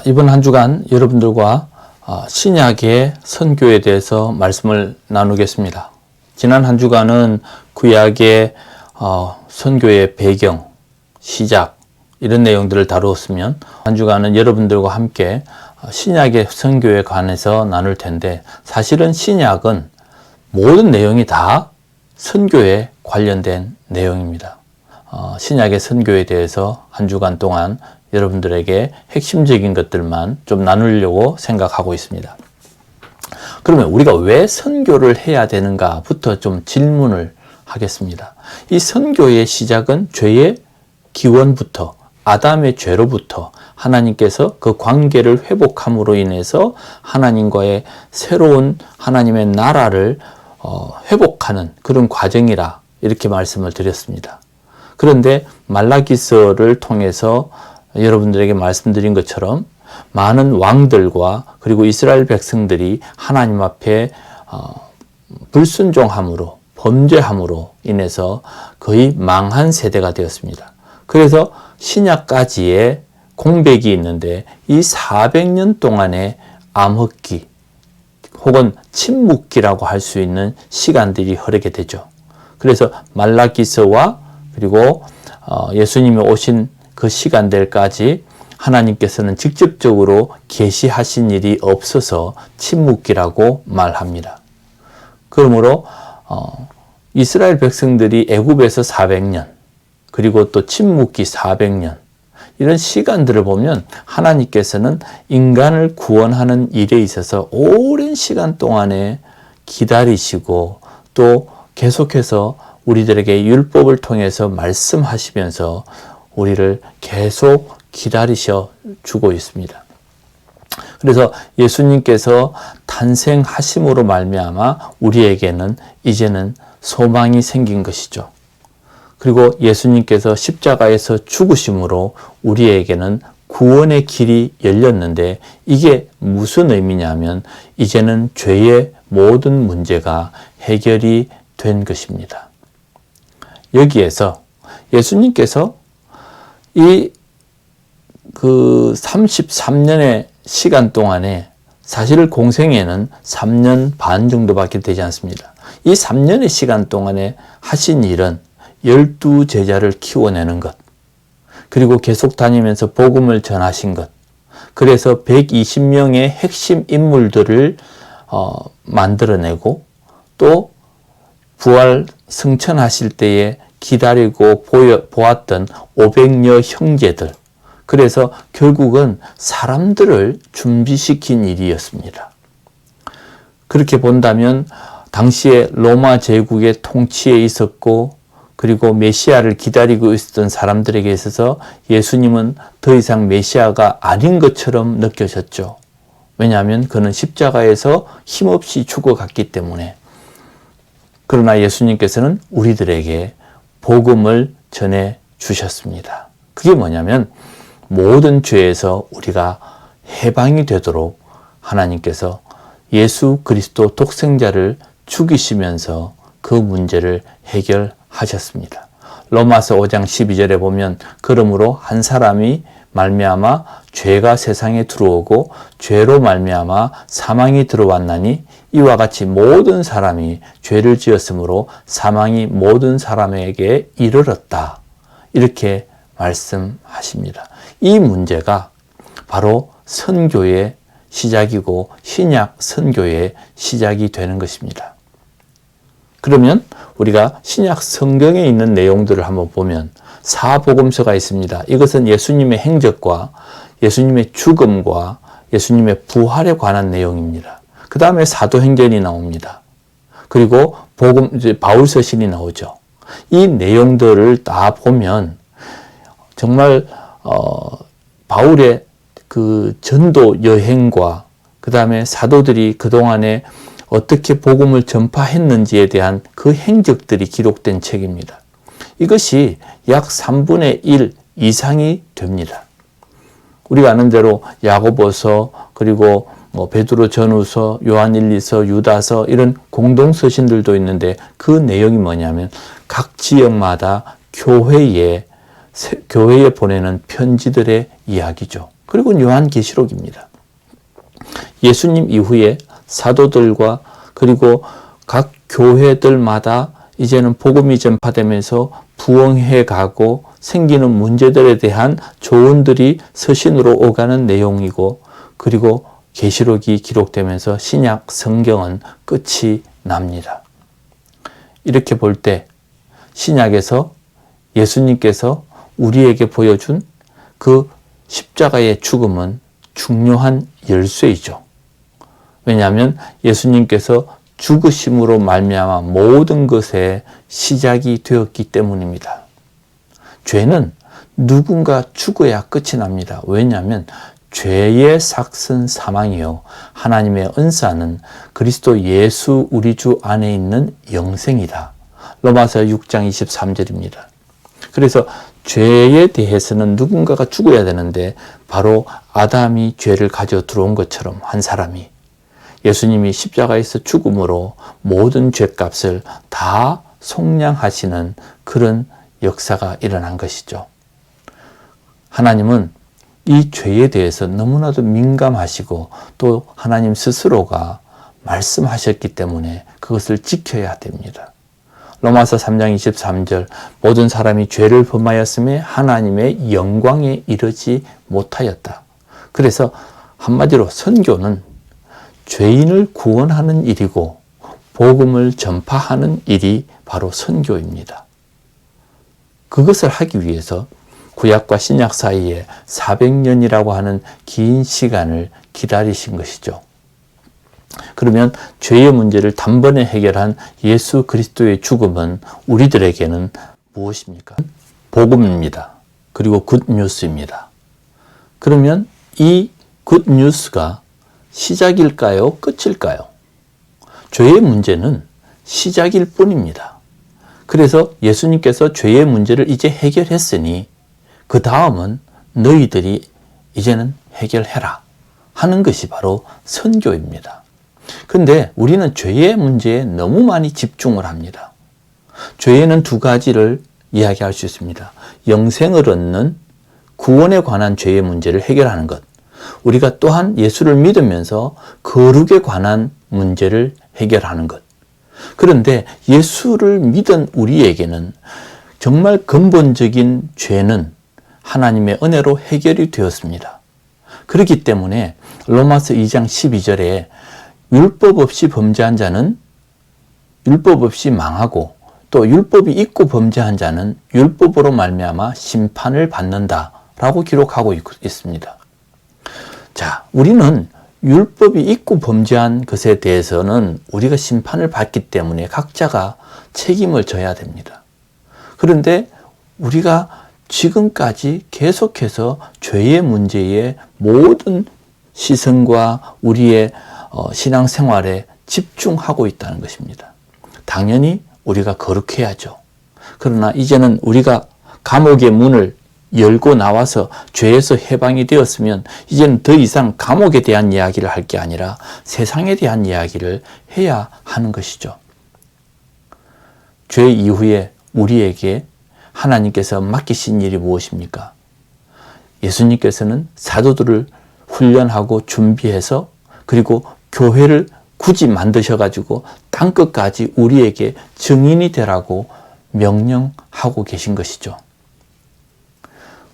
이번 한 주간 여러분들과 신약의 선교에 대해서 말씀을 나누겠습니다. 지난 한 주간은 구약의 선교의 배경, 시작 이런 내용들을 다루었으면 한 주간은 여러분들과 함께 신약의 선교에 관해서 나눌 텐데, 사실은 신약은 모든 내용이 다 선교에 관련된 내용입니다. 신약의 선교에 대해서 한 주간 동안 여러분들에게 핵심적인 것들만 좀 나누려고 생각하고 있습니다. 그러면 우리가 왜 선교를 해야 되는가부터 좀 질문을 하겠습니다. 이 선교의 시작은 죄의 기원부터, 아담의 죄로부터 하나님께서 그 관계를 회복함으로 인해서 하나님과의 새로운 하나님의 나라를 회복하는 그런 과정이라 이렇게 말씀을 드렸습니다. 그런데 말라기서를 통해서 여러분들에게 말씀드린 것처럼 많은 왕들과 그리고 이스라엘 백성들이 하나님 앞에 불순종함으로, 범죄함으로 인해서 거의 망한 세대가 되었습니다. 그래서 신약까지의 공백이 있는데, 이 400년 동안의 암흑기 혹은 침묵기라고 할 수 있는 시간들이 흐르게 되죠. 그래서 말라기서와 그리고 예수님이 오신 그 시간들까지 하나님께서는 직접적으로 계시하신 일이 없어서 침묵기라고 말합니다. 그러므로 이스라엘 백성들이 애굽에서 400년, 그리고 또 침묵기 400년, 이런 시간들을 보면 하나님께서는 인간을 구원하는 일에 있어서 오랜 시간 동안에 기다리시고 또 계속해서 우리들에게 율법을 통해서 말씀하시면서 우리를 계속 기다리셔 주고 있습니다. 그래서 예수님께서 탄생하심으로 말미암아 우리에게는 이제는 소망이 생긴 것이죠. 그리고 예수님께서 십자가에서 죽으심으로 우리에게는 구원의 길이 열렸는데, 이게 무슨 의미냐면 이제는 죄의 모든 문제가 해결이 된 것입니다. 여기에서 예수님께서 이 33년의 시간 동안에 사실 공생애는 3년 반 정도밖에 되지 않습니다. 이 3년의 시간 동안에 하신 일은 12제자를 키워내는 것, 그리고 계속 다니면서 복음을 전하신 것, 그래서 120명의 핵심 인물들을 만들어내고, 또 부활 승천하실 때에 기다리고 보았던 500여 형제들, 그래서 결국은 사람들을 준비시킨 일이었습니다. 그렇게 본다면 당시에 로마 제국의 통치에 있었고, 그리고 메시아를 기다리고 있었던 사람들에게 있어서 예수님은 더 이상 메시아가 아닌 것처럼 느껴졌죠. 왜냐하면 그는 십자가에서 힘없이 죽어갔기 때문에. 그러나 예수님께서는 우리들에게 복음을 전해 주셨습니다. 그게 뭐냐면 모든 죄에서 우리가 해방이 되도록 하나님께서 예수 그리스도 독생자를 죽이시면서 그 문제를 해결하셨습니다. 로마서 5장 12절에 보면, 그러므로 한 사람이 말미암아 죄가 세상에 들어오고 죄로 말미암아 사망이 들어왔나니 이와 같이 모든 사람이 죄를 지었으므로 사망이 모든 사람에게 이르렀다. 이렇게 말씀하십니다. 이 문제가 바로 선교의 시작이고 신약 선교의 시작이 되는 것입니다. 그러면 우리가 신약 성경에 있는 내용들을 한번 보면 사복음서가 있습니다. 이것은 예수님의 행적과 예수님의 죽음과 예수님의 부활에 관한 내용입니다. 그 다음에 사도행전이 나옵니다. 그리고 바울서신이 나오죠. 이 내용들을 다 보면 정말 바울의 그 전도 여행과 그 다음에 사도들이 그동안에 어떻게 복음을 전파했는지에 대한 그 행적들이 기록된 책입니다. 이것이 약 3분의 1 이상이 됩니다. 우리가 아는 대로 야고보서, 그리고 베드로 전후서, 요한일리서, 유다서, 이런 공동서신들도 있는데, 그 내용이 뭐냐면 각 지역마다 교회에 보내는 편지들의 이야기죠. 그리고 요한계시록입니다. 예수님 이후에 사도들과 그리고 각 교회들마다 이제는 복음이 전파되면서 부흥해 가고 생기는 문제들에 대한 조언들이 서신으로 오가는 내용이고, 그리고 계시록이 기록되면서 신약 성경은 끝이 납니다. 이렇게 볼 때 신약에서 예수님께서 우리에게 보여준 그 십자가의 죽음은 중요한 열쇠이죠. 왜냐하면 예수님께서 죽으심으로 말미암아 모든 것의 시작이 되었기 때문입니다. 죄는 누군가 죽어야 끝이 납니다. 왜냐하면 죄의 삭은 사망이요, 하나님의 은사는 그리스도 예수 우리 주 안에 있는 영생이다. 로마서 6장 23절입니다. 그래서 죄에 대해서는 누군가가 죽어야 되는데, 바로 아담이 죄를 가져 들어온 것처럼 한 사람이 예수님이 십자가에서 죽음으로 모든 죄값을 다 속량하시는 그런 역사가 일어난 것이죠. 하나님은 이 죄에 대해서 너무나도 민감하시고 또 하나님 스스로가 말씀하셨기 때문에 그것을 지켜야 됩니다. 로마서 3장 23절, 모든 사람이 죄를 범하였음에 하나님의 영광에 이르지 못하였다. 그래서 한마디로 선교는 죄인을 구원하는 일이고 복음을 전파하는 일이 바로 선교입니다. 그것을 하기 위해서 구약과 신약 사이에 400년이라고 하는 긴 시간을 기다리신 것이죠. 그러면 죄의 문제를 단번에 해결한 예수 그리스도의 죽음은 우리들에게는 무엇입니까? 복음입니다. 그리고 굿뉴스입니다. 그러면 이 굿뉴스가 시작일까요? 끝일까요? 죄의 문제는 시작일 뿐입니다. 그래서 예수님께서 죄의 문제를 이제 해결했으니 그 다음은 너희들이 이제는 해결해라 하는 것이 바로 선교입니다. 그런데 우리는 죄의 문제에 너무 많이 집중을 합니다. 죄에는 두 가지를 이야기할 수 있습니다. 영생을 얻는 구원에 관한 죄의 문제를 해결하는 것, 우리가 또한 예수를 믿으면서 거룩에 관한 문제를 해결하는 것. 그런데 예수를 믿은 우리에게는 정말 근본적인 죄는 하나님의 은혜로 해결이 되었습니다. 그렇기 때문에 로마서 2장 12절에 율법 없이 범죄한 자는 율법 없이 망하고 또 율법이 있고 범죄한 자는 율법으로 말미암아 심판을 받는다라고 기록하고 있습니다. 자, 우리는 율법이 있고 범죄한 것에 대해서는 우리가 심판을 받기 때문에 각자가 책임을 져야 됩니다. 그런데 우리가 지금까지 계속해서 죄의 문제에 모든 시선과 우리의 신앙생활에 집중하고 있다는 것입니다. 당연히 우리가 거룩해야죠. 그러나 이제는 우리가 감옥의 문을 열고 나와서 죄에서 해방이 되었으면 이제는 더 이상 감옥에 대한 이야기를 할 게 아니라 세상에 대한 이야기를 해야 하는 것이죠. 죄 이후에 우리에게 하나님께서 맡기신 일이 무엇입니까? 예수님께서는 사도들을 훈련하고 준비해서 그리고 교회를 굳이 만드셔가지고 땅끝까지 우리에게 증인이 되라고 명령하고 계신 것이죠.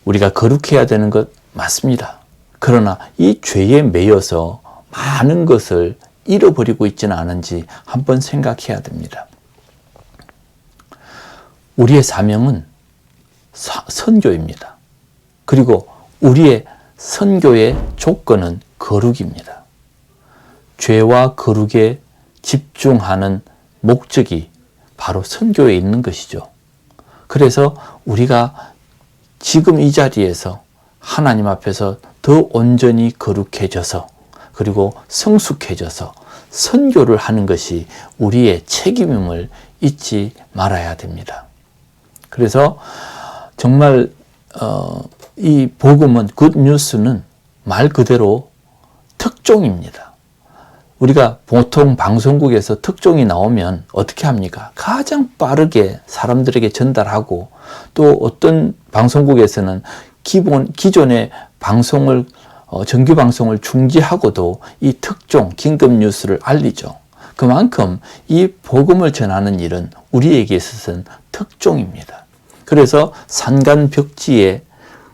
우리가 거룩해야 되는 것 맞습니다. 그러나 이 죄에 매여서 많은 것을 잃어버리고 있지는 않은지 한번 생각해야 됩니다. 우리의 사명은 선교입니다. 그리고 우리의 선교의 조건은 거룩입니다. 죄와 거룩에 집중하는 목적이 바로 선교에 있는 것이죠. 그래서 우리가 지금 이 자리에서 하나님 앞에서 더 온전히 거룩해져서 그리고 성숙해져서 선교를 하는 것이 우리의 책임임을 잊지 말아야 됩니다. 그래서 정말 이 복음은 굿뉴스는 말 그대로 특종입니다. 우리가 보통 방송국에서 특종이 나오면 어떻게 합니까? 가장 빠르게 사람들에게 전달하고 또 어떤 방송국에서는 기존의 방송을 정규 방송을 중지하고도 이 특종 긴급 뉴스를 알리죠. 그만큼 이 복음을 전하는 일은 우리에게 있어서는 특종입니다. 그래서 산간벽지에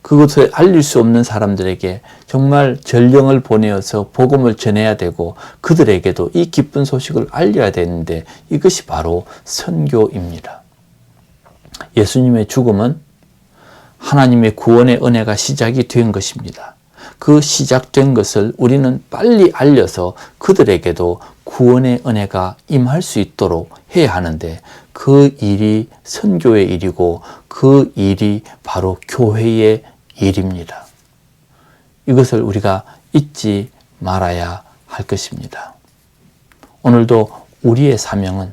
그것을 알릴 수 없는 사람들에게 정말 전령을 보내어서 복음을 전해야 되고 그들에게도 이 기쁜 소식을 알려야 되는데 이것이 바로 선교입니다. 예수님의 죽음은 하나님의 구원의 은혜가 시작이 된 것입니다. 그 시작된 것을 우리는 빨리 알려서 그들에게도 구원의 은혜가 임할 수 있도록 해야 하는데 그 일이 선교의 일이고 그 일이 바로 교회의 일입니다. 이것을 우리가 잊지 말아야 할 것입니다. 오늘도 우리의 사명은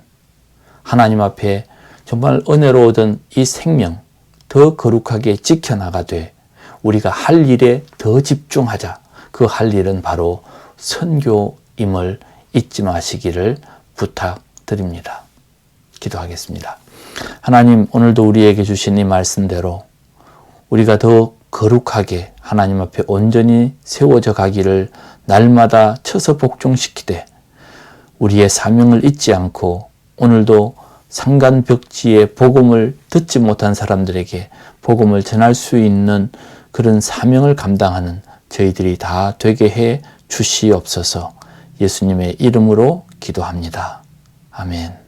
하나님 앞에 정말 은혜로우던 이 생명 더 거룩하게 지켜나가되 우리가 할 일에 더 집중하자. 그 할 일은 바로 선교임을 잊지 마시기를 부탁드립니다. 기도하겠습니다. 하나님, 오늘도 우리에게 주신 이 말씀대로 우리가 더 거룩하게 하나님 앞에 온전히 세워져 가기를 날마다 쳐서 복종시키되 우리의 사명을 잊지 않고 오늘도 산간벽지에 복음을 듣지 못한 사람들에게 복음을 전할 수 있는 그런 사명을 감당하는 저희들이 다 되게 해 주시옵소서. 예수님의 이름으로 기도합니다. 아멘.